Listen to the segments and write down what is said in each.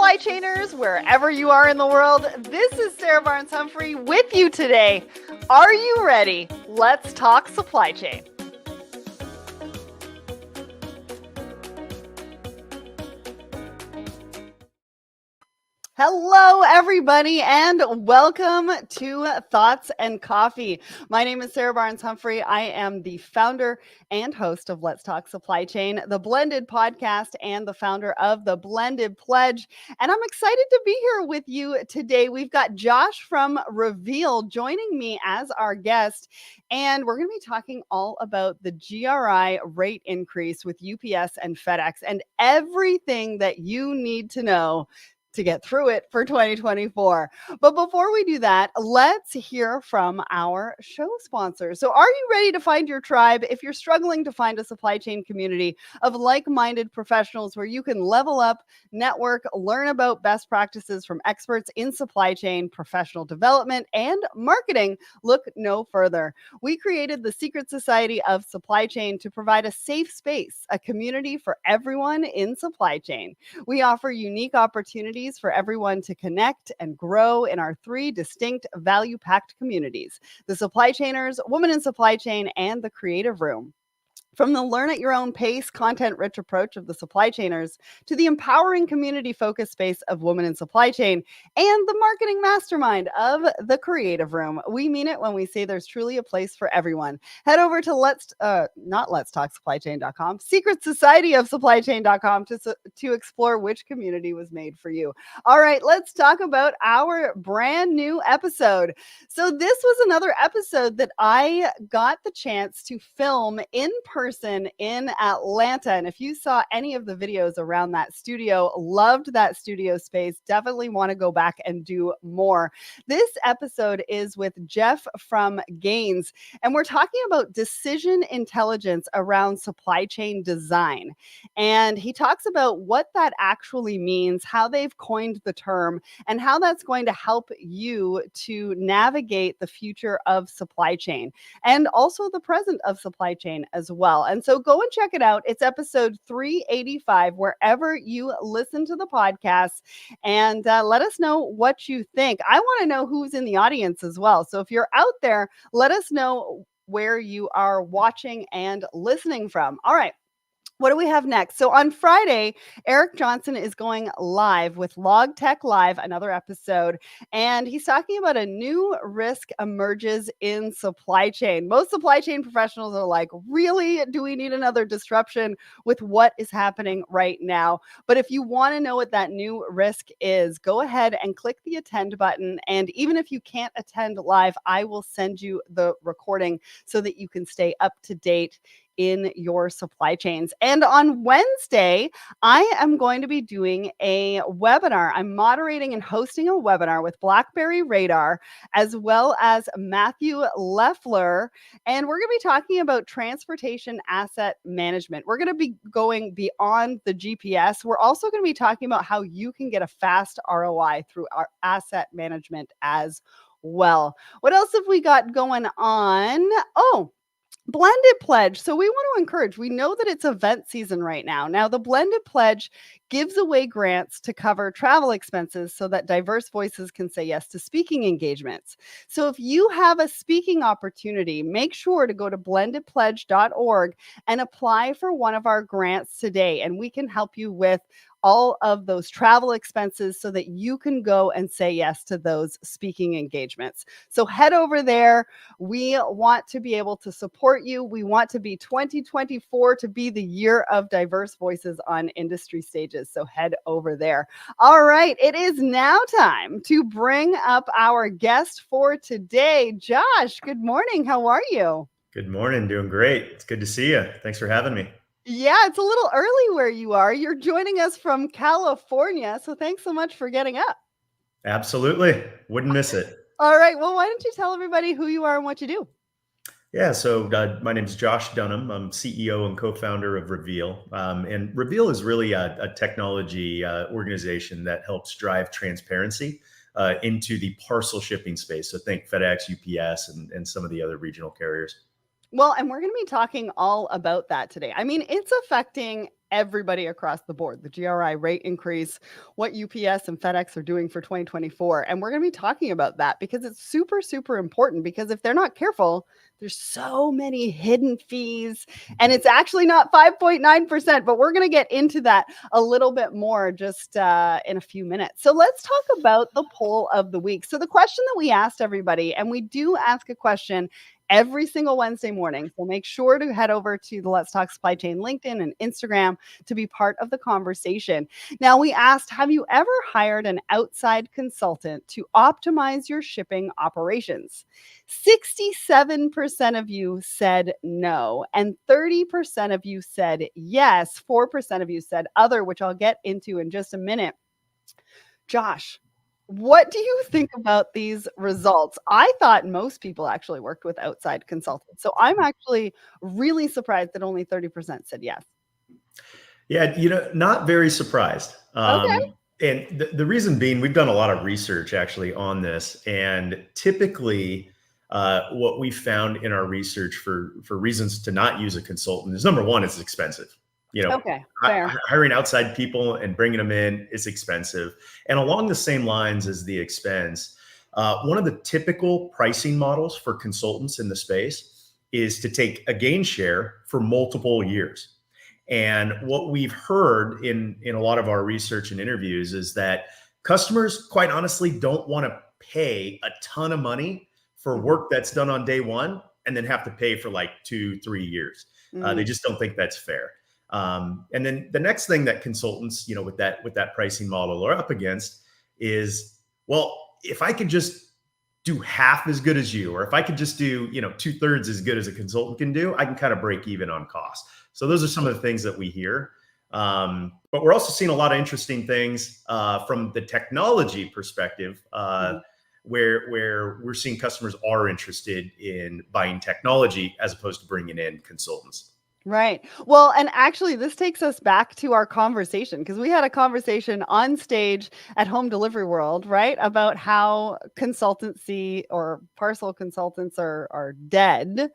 supply chainers, wherever you are in the world. This is Sarah Barnes-Humphrey with you today. Are you ready? Let's talk supply chain. Hello, everybody, and welcome to Thoughts and Coffee. My name is Sarah Barnes-Humphrey. I am the founder and host of Let's Talk Supply Chain, the Blended podcast, and the founder of the Blended Pledge. And I'm excited to be here with you today. We've got Josh from Reveel joining me as our guest, and we're going to be talking all about the GRI rate increase with UPS and FedEx and everything that you need to know to get through it for 2024. But before we do that, let's hear from our show sponsor. So are you ready to find your tribe? If you're struggling to find a supply chain community of like-minded professionals where you can level up, network, learn about best practices from experts in supply chain, professional development, and marketing, look no further. We created the Secret Society of Supply Chain to provide a safe space, a community for everyone in supply chain. We offer unique opportunities for everyone to connect and grow in our three distinct value-packed communities: the supply chainers, women in supply chain, and the creative room. From the learn at your own pace, content-rich approach of the supply chainers to the empowering community-focused space of women in supply chain and the marketing mastermind of the creative room. We mean it when we say there's truly a place for everyone. Head over to let's talksupplychain.com, secretsocietyofsupplychain.com to explore which community was made for you. All right, let's talk about our brand new episode. So this was another episode that I got the chance to film in person in Atlanta. And if you saw any of the videos around that studio, loved that studio space, definitely want to go back and do more. This episode is with Jeff from Gaines, and we're talking about decision intelligence around supply chain design. And he talks about what that actually means, how they've coined the term, and how that's going to help you to navigate the future of supply chain and also the present of supply chain as well. And so go and check it out. It's episode 385, wherever you listen to the podcast, and let us know what you think. I want to know who's in the audience as well. So if you're out there, let us know where you are watching and listening from. All right. What do we have next? So on Friday, Eric Johnson is going live with Log Tech Live, another episode, and he's talking about a new risk emerges in supply chain. Most supply chain professionals are like, really? Do we need another disruption with what is happening right now? But if you want to know what that new risk is, go ahead and click the attend button. And even if you can't attend live, I will send you the recording so that you can stay up to date in your supply chains. And on Wednesday, I am going to be doing a webinar. I'm moderating and hosting a webinar with BlackBerry Radar, as well as Matthew Leffler. And we're going to be talking about transportation asset management. We're going to be going beyond the GPS. We're also going to be talking about how you can get a fast ROI through our asset management as well. What else have we got going on? Oh, Blended Pledge. So we want to encourage, we know that it's event season right now. Now, the Blended Pledge gives away grants to cover travel expenses so that diverse voices can say yes to speaking engagements. So if you have a speaking opportunity, make sure to go to blendedpledge.org and apply for one of our grants today. And we can help you with all of those travel expenses so that you can go and say yes to those speaking engagements. So head over there. We want to be able to support you. We want to be 2024 to be the year of diverse voices on industry stages. So head over there. All right. It is now time to bring up our guest for today. Josh, good morning. How are you? Good morning. Doing great. It's good to see you. Thanks for having me. Yeah, it's a little early where you are. You're joining us from California. So thanks so much for getting up. Absolutely. Wouldn't miss it. All right. Well, why don't you tell everybody who you are and what you do? Yeah. So my name is Josh Dunham. I'm CEO and co-founder of Reveel. And Reveel is really a technology organization that helps drive transparency into the parcel shipping space. So think FedEx, UPS, and some of the other regional carriers. Well, and we're going to be talking all about that today. I mean, it's affecting everybody across the board, the GRI rate increase, what UPS and FedEx are doing for 2024. And we're going to be talking about that because it's super, super important, because if they're not careful, there's so many hidden fees, and it's actually not 5.9%, but we're going to get into that a little bit more just in a few minutes. So let's talk about the poll of the week. So the question that we asked everybody, and we do ask a question every single Wednesday morning. So make sure to head over to the Let's Talk Supply Chain LinkedIn and Instagram to be part of the conversation. Now, we asked, have you ever hired an outside consultant to optimize your shipping operations? 67% of you said no, and 30% of you said yes. 4% of you said other, which I'll get into in just a minute. Josh, what do you think about these results? I thought most people actually worked with outside consultants. So I'm actually really surprised that only 30% said yes. Yeah, not very surprised. Okay. And the reason being, we've done a lot of research actually on this, and typically, what we found in our research for reasons to not use a consultant is, number one, it's expensive. Okay, fair. Hiring outside people and bringing them in is expensive. And along the same lines as the expense, one of the typical pricing models for consultants in the space is to take a gain share for multiple years. And what we've heard in a lot of our research and interviews is that customers, quite honestly, don't want to pay a ton of money for work that's done on day one and then have to pay for like 2-3 years. They just don't think that's fair. And then the next thing that consultants, with that pricing model are up against is, well, if I could just do half as good as you, or if I could just do, 2/3 as good as a consultant can do, I can kind of break even on cost. So those are some of the things that we hear. But we're also seeing a lot of interesting things from the technology perspective, where we're seeing customers are interested in buying technology as opposed to bringing in consultants. Right. Well, and actually, this takes us back to our conversation, because we had a conversation on stage at Home Delivery World, right, about how consultancy or parcel consultants are dead.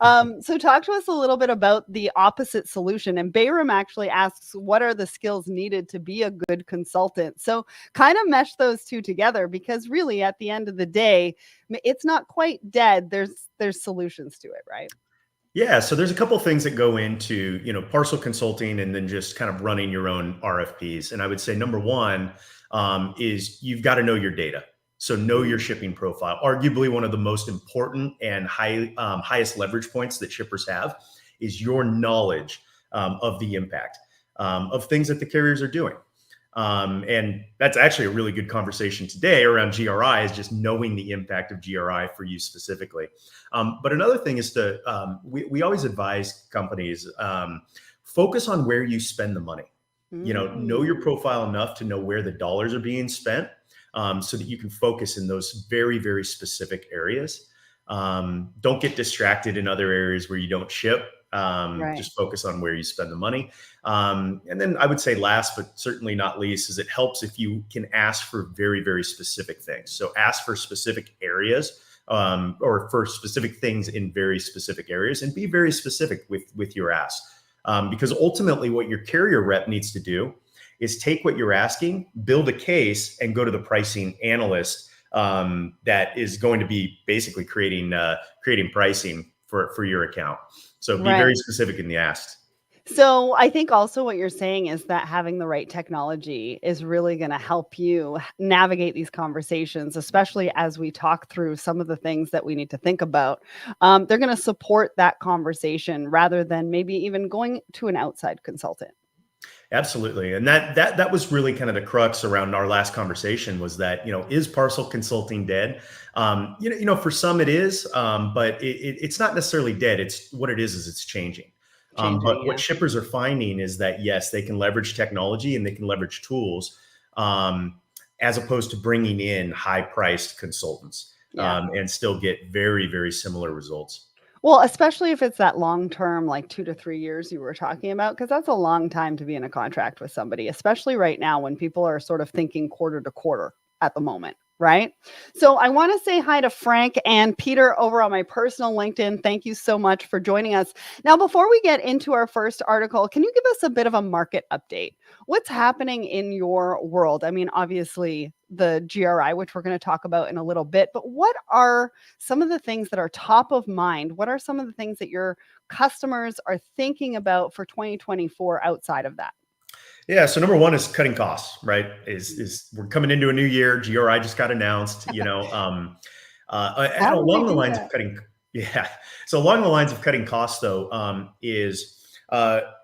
So talk to us a little bit about the opposite solution. And Bayram actually asks, what are the skills needed to be a good consultant? So kind of mesh those two together, because really, at the end of the day, it's not quite dead. There's solutions to it, right? Yeah, so there's a couple of things that go into, parcel consulting and then just kind of running your own RFPs. And I would say number one is you've got to know your data. So know your shipping profile. Arguably one of the most important and highest leverage points that shippers have is your knowledge of the impact of things that the carriers are doing. And that's actually a really good conversation today around GRI, is just knowing the impact of GRI for you specifically. But another thing is we always advise companies, focus on where you spend the money. Know your profile enough to know where the dollars are being spent, so that you can focus in those very, very specific areas. Don't get distracted in other areas where you don't ship. Right. Just focus on where you spend the money. And then I would say last, but certainly not least, is it helps if you can ask for very, very specific things. So ask for specific areas, or for specific things in very specific areas, and be very specific with your ask. Because ultimately what your carrier rep needs to do is take what you're asking, build a case, and go to the pricing analyst that is going to be basically creating pricing for your account. So be very specific in the asks. So I think also what you're saying is that having the right technology is really going to help you navigate these conversations, especially as we talk through some of the things that we need to think about. They're going to support that conversation rather than maybe even going to an outside consultant. Absolutely. And that was really kind of the crux around our last conversation, was that, is parcel consulting dead? For some it is, but it's not necessarily dead. It's what it is it's changing. But what shippers are finding is that, yes, they can leverage technology and they can leverage tools, as opposed to bringing in high priced consultants, and still get very, very similar results. Well, especially if it's that long-term, like 2 to 3 years you were talking about, because that's a long time to be in a contract with somebody, especially right now when people are sort of thinking quarter to quarter at the moment. right? So I want to say hi to Frank and Peter over on my personal LinkedIn. Thank you so much for joining us. Now, before we get into our first article, can you give us a bit of a market update? What's happening in your world? I mean, obviously the GRI, which we're going to talk about in a little bit, but what are some of the things that are top of mind? What are some of the things that your customers are thinking about for 2024 outside of that? Yeah. So number one is cutting costs, right? Is we're coming into a new year. GRI just got announced, and How do we along the do lines of that? cutting, yeah. So along the lines of cutting costs, though, is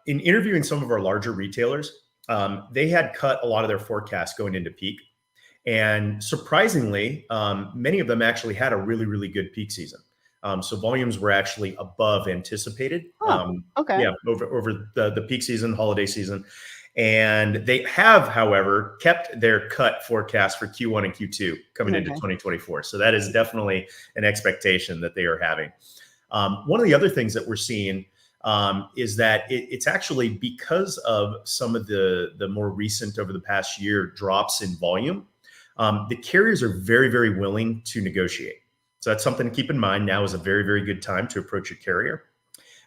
in interviewing some of our larger retailers, they had cut a lot of their forecasts going into peak. And surprisingly, many of them actually had a really, really good peak season. So volumes were actually above anticipated. Huh. Okay. Yeah, over the peak season, holiday season. And they have, however, kept their cut forecast for Q1 and Q2 coming into Okay. 2024. So that is definitely an expectation that they are having. One of the other things that we're seeing is that it's actually because of some of the more recent over the past year drops in volume. The carriers are very, very willing to negotiate. So that's something to keep in mind. Now is a very, very good time to approach a carrier.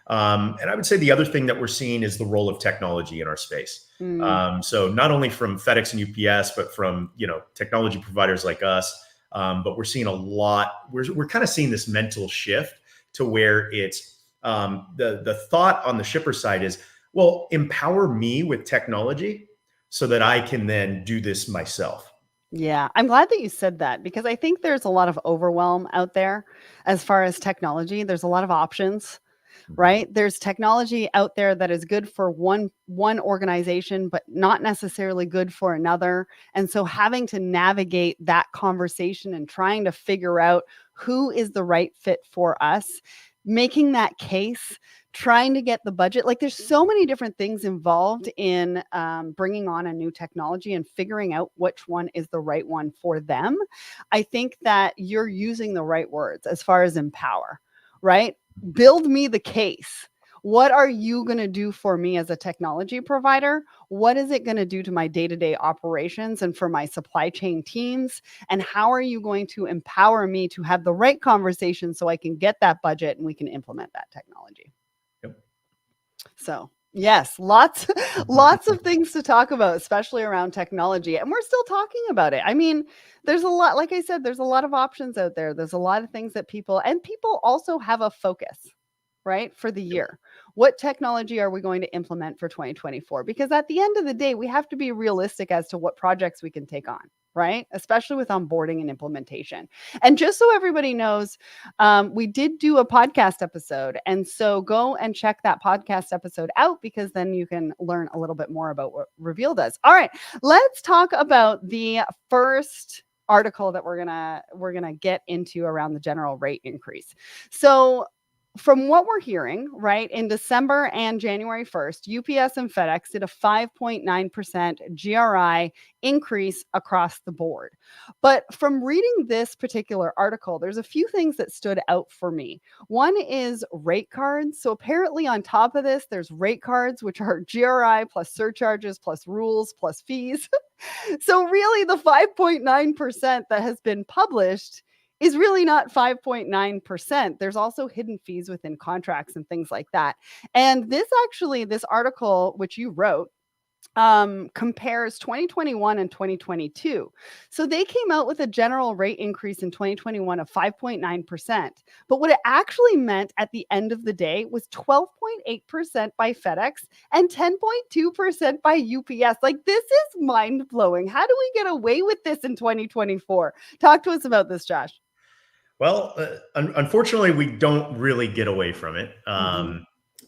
And I would say the other thing that we're seeing is the role of technology in our space. Mm, So not only from FedEx and UPS, but from technology providers like us. But we're seeing a lot. We're kind of seeing this mental shift to where it's the thought on the shipper side is, well, empower me with technology so that I can then do this myself. yeah, I'm glad that you said that because I think there's a lot of overwhelm out there as far as technology. There's a lot of options, Mhm. right? There's technology out there that is good for one organization but not necessarily good for another. And so having to navigate that conversation and trying to figure out who is the right fit for us, making that case, trying to get the budget, like there's so many different things involved in bringing on a new technology and figuring out which one is the right one for them. I think that you're using the right words as far as empower, right? Build me the case. What are you going to do for me as a technology provider? What is it going to do to my day-to-day operations and for my supply chain teams? And how are you going to empower me to have the right conversation so I can get that budget and we can implement that technology? Yep. So, yes, lots lots of things to talk about, especially around technology, and we're still talking about it. I mean, there's a lot, like I said, there's a lot of options out there. There's a lot of things that people also have a focus, right, for the Yep. year. What technology are we going to implement for 2024? Because at the end of the day, we have to be realistic as to what projects we can take on, right? Especially with onboarding and implementation. And just so everybody knows, we did do a podcast episode. And so go and check that podcast episode out because then you can learn a little bit more about what Reveal does. All right, let's talk about the first article that we're gonna get into around the general rate increase. So from what we're hearing, right, in December and January 1st, UPS and FedEx did a 5.9% GRI increase across the board. But from reading this particular article, there's a few things that stood out for me. One is rate cards. So apparently, on top of this, there's rate cards, which are GRI plus surcharges plus rules plus fees. So really, the 5.9% that has been published is really not 5.9%. There's also hidden fees within contracts and things like that. And this article, which you wrote, compares 2021 and 2022. So they came out with a general rate increase in 2021 of 5.9%. But what it actually meant at the end of the day was 12.8% by FedEx and 10.2% by UPS. Like, this is mind blowing. How do we get away with this in 2024? Talk to us about this, Josh. Well, unfortunately, we don't really get away from it. Mm-hmm.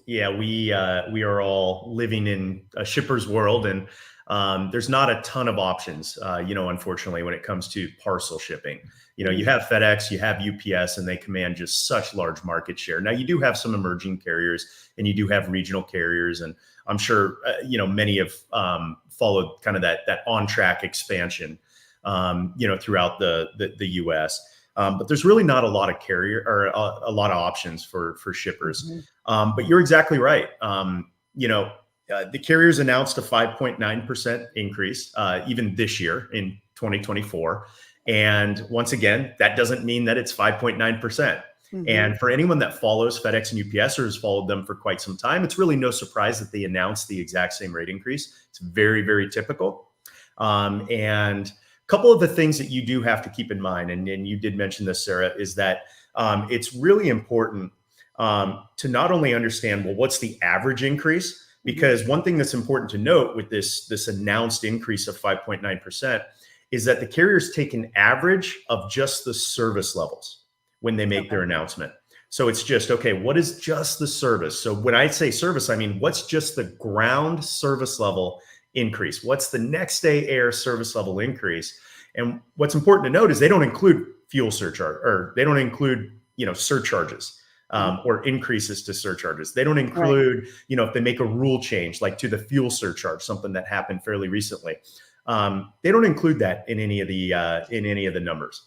Yeah, we are all living in a shipper's world, and there's not a ton of options. Unfortunately, when it comes to parcel shipping, you have FedEx, you have UPS, and they command just such large market share. Now, you do have some emerging carriers, and you do have regional carriers, and I'm sure many have followed kind of that on track expansion, throughout the U.S. But there's really not a lot of carrier or a lot of options for shippers. Mm-hmm. But you're exactly right. The carriers announced a 5.9% increase even this year in 2024. And once again, that doesn't mean that it's 5.9%. And for anyone that follows FedEx and UPS or has followed them for quite some time, it's really no surprise that they announced the exact same rate increase. It's very, very typical. And a couple of the things that you do have to keep in mind, and you did mention this, Sarah, is that it's really important to not only understand, well, what's the average increase? Because one thing that's important to note with this announced increase of 5.9% is that the carriers take an average of just the service levels when they make their announcement. So it's just, okay, what is just the service? So when I say service, I mean, what's just the ground service level increase? What's the next day air service level increase? And what's important to note is they don't include fuel surcharge, or they don't include, surcharges or increases to surcharges. They don't include, if they make a rule change, like to the fuel surcharge, something that happened fairly recently. They don't include that in any of the numbers.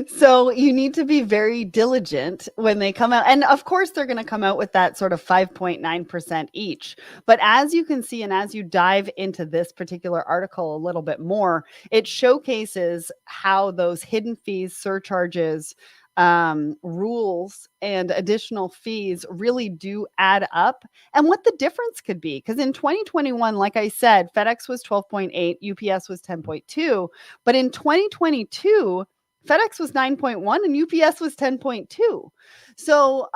So you need to be very diligent when they come out. And of course, they're going to come out with that sort of 5.9% each. But as you can see, and as you dive into this particular article a little bit more, it showcases how those hidden fees, surcharges, rules, and additional fees really do add up, and what the difference could be. Because in 2021, like I said, FedEx was 12.8, UPS was 10.2, but in 2022, FedEx was 9.1 and UPS was 10.2. So,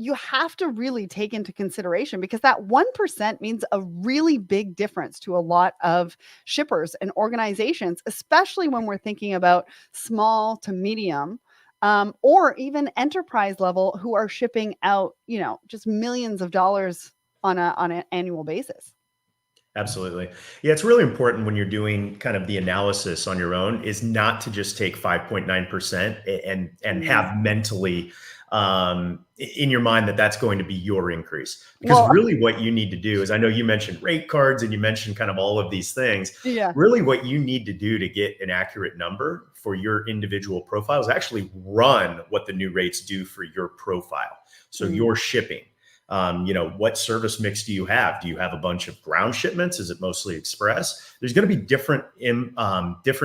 you have to really take into consideration, because that 1% means a really big difference to a lot of shippers and organizations, especially when we're thinking about small to medium or even enterprise level who are shipping out, just millions of dollars on an annual basis. Absolutely. Yeah, it's really important when you're doing kind of the analysis on your own is not to just take 5.9% and have mentally in your mind that that's going to be your increase. Because really what you need to do is, I know you mentioned rate cards and you mentioned kind of all of these things. Yeah. Really what you need to do to get an accurate number for your individual profile is actually run what the new rates do for your profile. So your shipping. What service mix do you have? Do you have a bunch of ground shipments? Is it mostly express? There's going to be different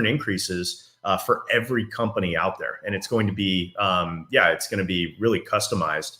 increases for every company out there, and it's going to be it's going to be really customized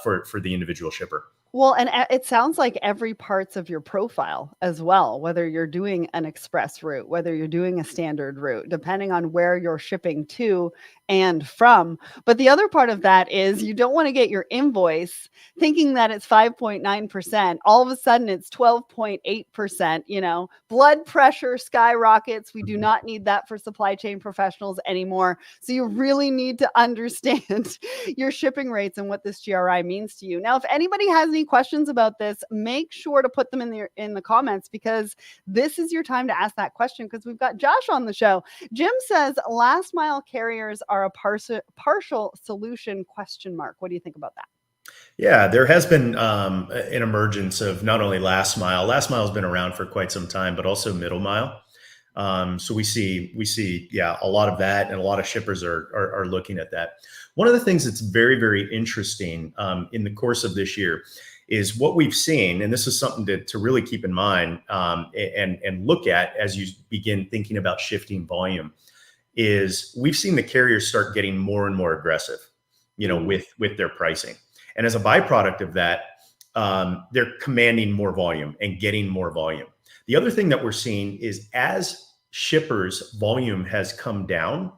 for the individual shipper. Well, and it sounds like every parts of your profile as well, whether you're doing an express route, whether you're doing a standard route, depending on where you're shipping to and from. But the other part of that is you don't want to get your invoice thinking that it's 5.9%. All of a sudden it's 12.8%, blood pressure skyrockets. We do not need that for supply chain professionals anymore. So you really need to understand your shipping rates and what this GRI means to you. Now, if anybody has any questions about this, make sure to put them in the comments, because this is your time to ask that question, because we've got Josh on the show. Jim says last mile carriers are a partial solution ? What do you think about that? Yeah, there has been an emergence of not only last mile. Last mile has been around for quite some time, but also middle mile. So we see, a lot of that, and a lot of shippers are looking at that. One of the things that's very, very interesting in the course of this year is what we've seen, and this is something to really keep in mind and look at as you begin thinking about shifting volume, is we've seen the carriers start getting more and more aggressive, with their pricing. And as a byproduct of that, they're commanding more volume and getting more volume. The other thing that we're seeing is as shippers' volume has come down,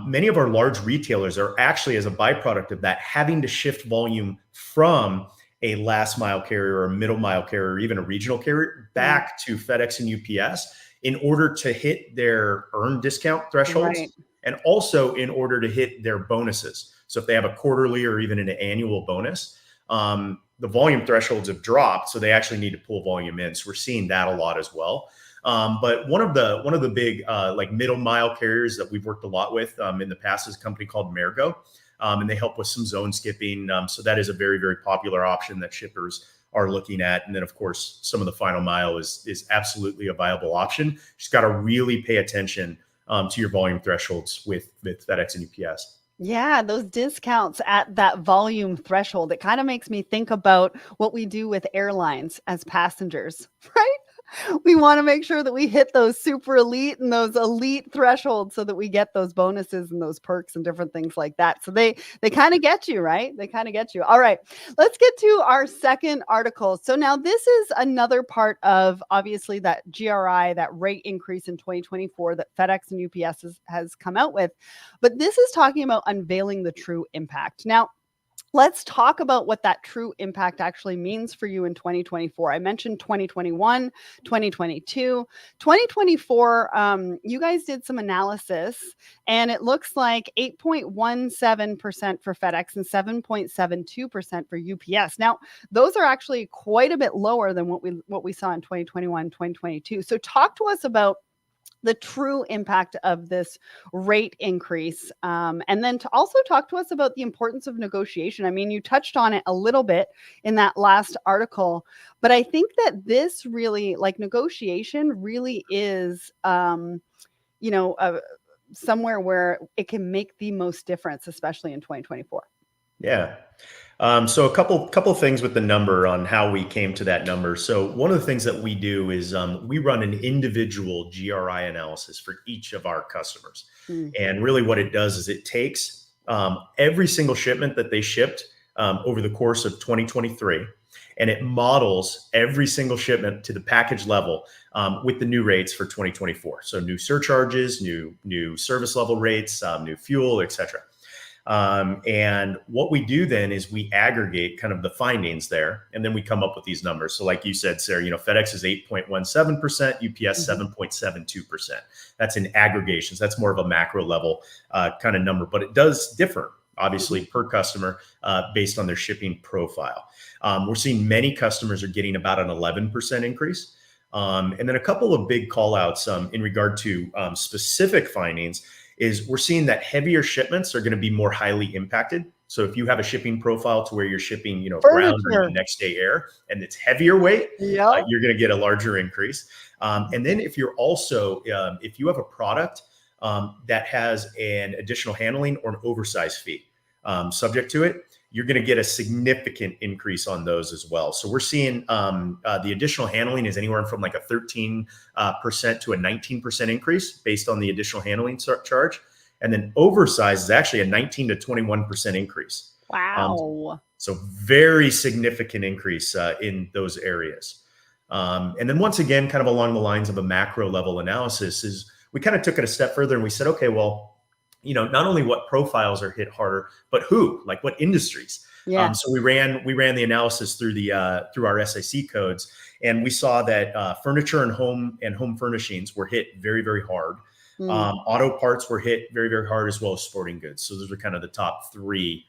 many of our large retailers are actually, as a byproduct of that, having to shift volume from a last mile carrier or a middle mile carrier or even a regional carrier back to FedEx and UPS in order to hit their earned discount thresholds, and also in order to hit their bonuses. So if they have a quarterly or even an annual bonus, the volume thresholds have dropped, so they actually need to pull volume in. So we're seeing that a lot as well. But one of the big like middle mile carriers that we've worked a lot with in the past is a company called Mergo, and they help with some zone skipping. So that is a very, very popular option that shippers are looking at. And then of course, some of the final mile is absolutely a viable option. You just got to really pay attention to your volume thresholds with FedEx and UPS. Yeah, those discounts at that volume threshold, it kind of makes me think about what we do with airlines as passengers, right? We want to make sure that we hit those super elite and those elite thresholds so that we get those bonuses and those perks and different things like that. So they kind of get you, right? They kind of get you. All right, let's get to our second article. So now this is another part of obviously that GRI, that rate increase in 2024 that FedEx and UPS has come out with. But this is talking about unveiling the true impact. Now, let's talk about what that true impact actually means for you in 2024. I mentioned 2021, 2022, 2024. You guys did some analysis, and it looks like 8.17% for FedEx and 7.72% for UPS. Now, those are actually quite a bit lower than what we saw in 2021, 2022. So talk to us about the true impact of this rate increase. And then to also talk to us about the importance of negotiation. I mean, you touched on it a little bit in that last article, but I think that this really, like negotiation really is, somewhere where it can make the most difference, especially in 2024. Yeah. So a couple things with the number on how we came to that number. So one of the things that we do is we run an individual GRI analysis for each of our customers. And really what it does is it takes every single shipment that they shipped over the course of 2023, and it models every single shipment to the package level with the new rates for 2024. So new surcharges, new service level rates, new fuel, et cetera. And what we do then is we aggregate kind of the findings there, and then we come up with these numbers. So like you said, Sarah, FedEx is 8.17%, UPS 7.72%. That's in aggregations. That's more of a macro level kind of number, but it does differ, obviously, per customer based on their shipping profile. We're seeing many customers are getting about an 11% increase. And then a couple of big call outs in regard to specific findings is we're seeing that heavier shipments are going to be more highly impacted. So if you have a shipping profile to where you're shipping, ground or next day air, and it's heavier weight, you're going to get a larger increase. And then if you're also, if you have a product that has an additional handling or an oversized fee subject to it, you're going to get a significant increase on those as well. So we're seeing the additional handling is anywhere from like a 13% to a 19% increase based on the additional handling charge. And then oversized is actually a 19 to 21% increase. Wow. So very significant increase in those areas. And then once again, kind of along the lines of a macro level analysis is we kind of took it a step further and we said, okay, well, not only what profiles are hit harder, but who, like what industries. Yeah. So we ran the analysis through through our SIC codes, and we saw that furniture and home furnishings were hit very, very hard. Auto parts were hit very, very hard, as well as sporting goods. So those are kind of the top three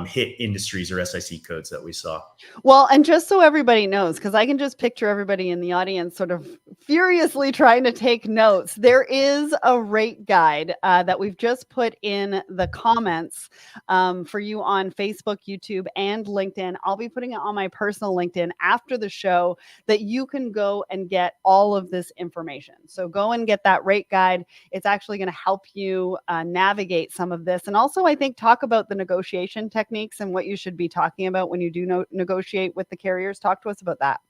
hit industries or SIC codes that we saw. Well, and just so everybody knows, because I can just picture everybody in the audience sort of furiously trying to take notes, there is a rate guide that we've just put in the comments for you on Facebook, YouTube, and LinkedIn. I'll be putting it on my personal LinkedIn after the show that you can go and get all of this information. So go and get that rate guide. It's actually going to help you navigate some of this. And also, I think, talk about the negotiation techniques and what you should be talking about when you do negotiate with the carriers. Talk to us about that.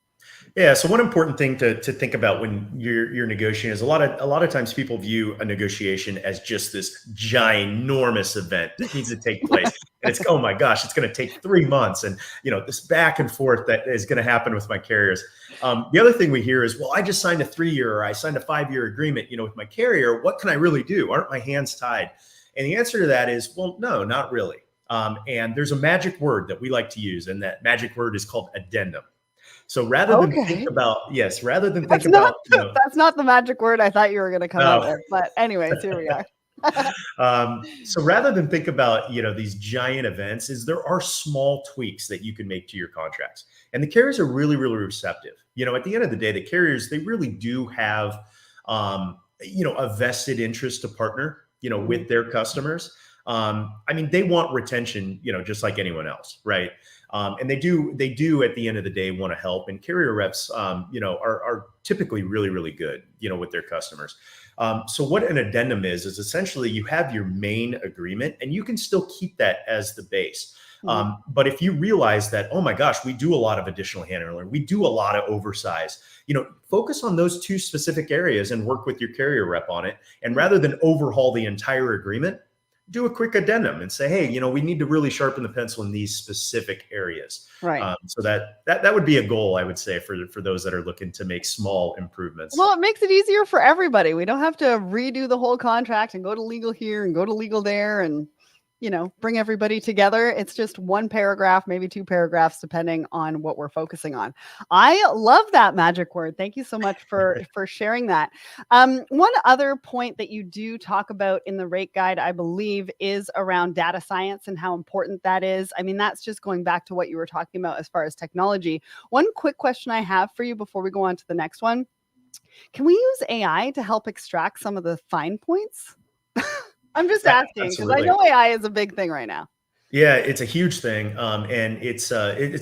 Yeah. So one important thing to think about when you're negotiating is a lot of times people view a negotiation as just this ginormous event that needs to take place. And it's, oh my gosh, it's going to take 3 months. And, this back and forth that is going to happen with my carriers. The other thing we hear is, well, I just signed a 3-year or I signed a 5-year agreement, with my carrier. What can I really do? Aren't my hands tied? And the answer to that is, well, no, not really. And there's a magic word that we like to use, and that magic word is called addendum. So rather than think about, that's not the magic word I thought you were going to come out with. But anyways, here we are. So rather than think about, these giant events, there are small tweaks that you can make to your contracts. And the carriers are really, really receptive. At the end of the day, the carriers, they really do have, a vested interest to partner, with their customers. They want retention, just like anyone else, right? And they do at the end of the day want to help. And carrier reps, are typically really, really good, with their customers. So what an addendum is essentially you have your main agreement and you can still keep that as the base. But if you realize that, oh my gosh, we do a lot of additional handling, we do a lot of oversize, focus on those two specific areas and work with your carrier rep on it. And rather than overhaul the entire agreement, do a quick addendum and say, hey, we need to really sharpen the pencil in these specific areas. Right. So that would be a goal, I would say, for those that are looking to make small improvements. Well, it makes it easier for everybody. We don't have to redo the whole contract and go to legal here and go to legal there and bring everybody together. It's just one paragraph, maybe two paragraphs, depending on what we're focusing on. I love that magic word. Thank you so much for sharing that. One other point that you do talk about in the rate guide, I believe, is around data science and how important that is. I mean, that's just going back to what you were talking about as far as technology. One quick question I have for you before we go on to the next one. Can we use AI to help extract some of the fine points? I'm just asking because I know AI is a big thing right now. Yeah, it's a huge thing. And it's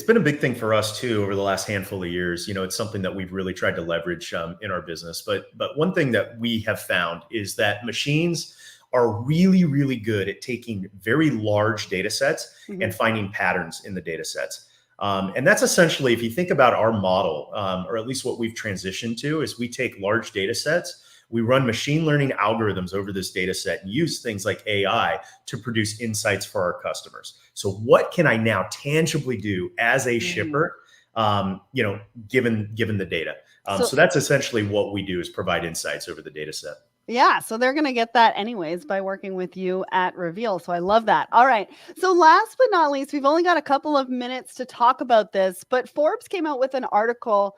been a big thing for us too over the last handful of years. It's something that we've really tried to leverage in our business. But one thing that we have found is that machines are really, really good at taking very large data sets and finding patterns in the data sets. And that's essentially, if you think about our model, or at least what we've transitioned to, is we take large data sets. We run machine learning algorithms over this data set and use things like AI to produce insights for our customers. So what can I now tangibly do as a shipper, given the data? So that's essentially what we do, is provide insights over the data set. Yeah, so they're going to get that anyways by working with you at Reveel. So I love that. All right. So last but not least, we've only got a couple of minutes to talk about this, but Forbes came out with an article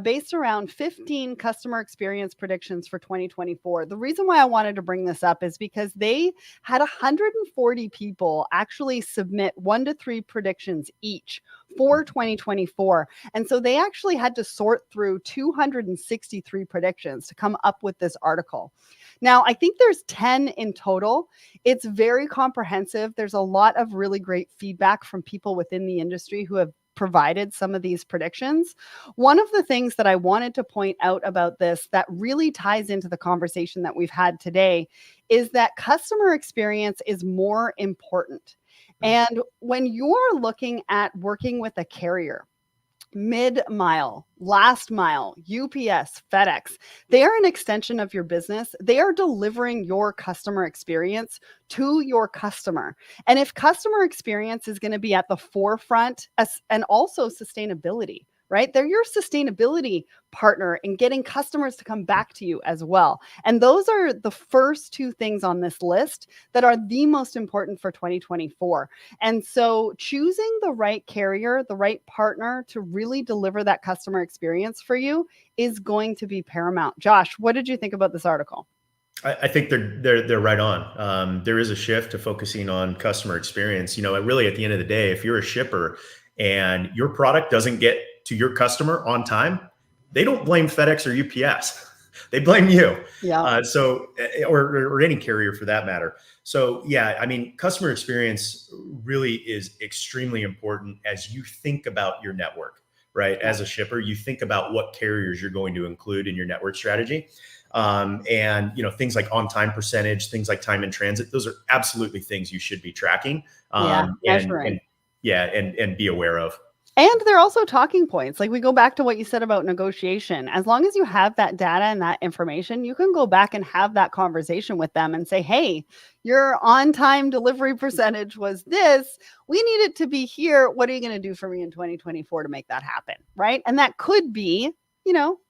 based around 15 customer experience predictions for 2024. The reason why I wanted to bring this up is because they had 140 people actually submit 1 to 3 predictions each for 2024. And so they actually had to sort through 263 predictions to come up with this article. Now, I think there's 10 in total. It's very comprehensive. There's a lot of really great feedback from people within the industry who have provided some of these predictions. One of the things that I wanted to point out about this that really ties into the conversation that we've had today is that customer experience is more important. And when you're looking at working with a carrier, mid-mile, last mile, UPS, FedEx, they are an extension of your business. They are delivering your customer experience to your customer. And if customer experience is going to be at the forefront, and also sustainability, right? They're your sustainability partner in getting customers to come back to you as well. And those are the first two things on this list that are the most important for 2024. And so choosing the right carrier, the right partner to really deliver that customer experience for you is going to be paramount. Josh, what did you think about this article? I think they're right on. There is a shift to focusing on customer experience. Really at the end of the day, if you're a shipper and your product doesn't get to your customer on time, they don't blame FedEx or UPS. They blame you. Yeah. Or any carrier for that matter. So yeah, I mean, customer experience really is extremely important as you think about your network, right? As a shipper, you think about what carriers you're going to include in your network strategy. And things like on-time percentage, things like time in transit, those are absolutely things you should be tracking. And be aware of. And they're also talking points. Like we go back to what you said about negotiation. As long as you have that data and that information, you can go back and have that conversation with them and say, hey, your on-time delivery percentage was this. We need it to be here. What are you going to do for me in 2024 to make that happen? Right. And that could be,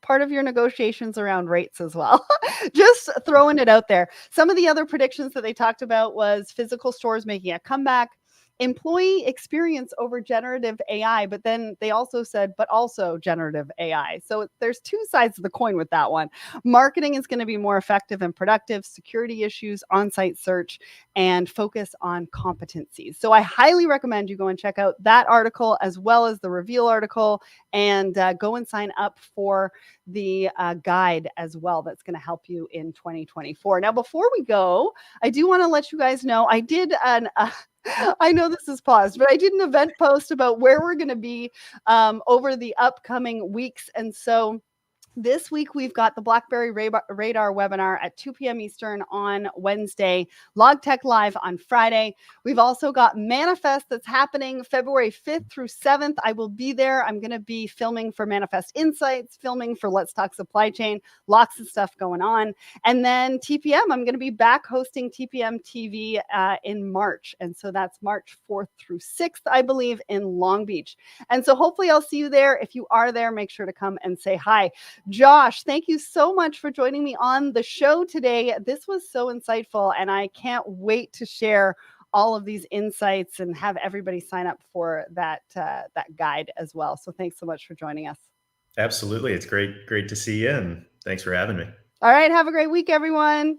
part of your negotiations around rates as well. Just throwing it out there. Some of the other predictions that they talked about was physical stores making a comeback, employee experience over generative AI, but then they also said, but also generative AI. So there's two sides of the coin with that one. Marketing is going to be more effective and productive, security issues, on-site search, and focus on competencies. So I highly recommend you go and check out that article as well as the Reveel article, and go and sign up for the guide as well. That's going to help you in 2024. Now, before we go, I do want to let you guys know, I did I know this is paused, but I did an event post about where we're going to be over the upcoming weeks. And so This week, we've got the BlackBerry Radar webinar at 2 p.m. Eastern on Wednesday, LogTech Live on Friday. We've also got Manifest that's happening February 5th through 7th. I will be there. I'm going to be filming for Manifest Insights, filming for Let's Talk Supply Chain, lots of stuff going on. And then TPM, I'm going to be back hosting TPM TV in March. And so that's March 4th through 6th, I believe, in Long Beach. And so hopefully I'll see you there. If you are there, make sure to come and say hi. Josh, thank you so much for joining me on the show today. This was so insightful, and I can't wait to share all of these insights and have everybody sign up for that guide as well. So thanks so much for joining us. Absolutely. It's great to see you, and thanks for having me. All right. Have a great week, everyone.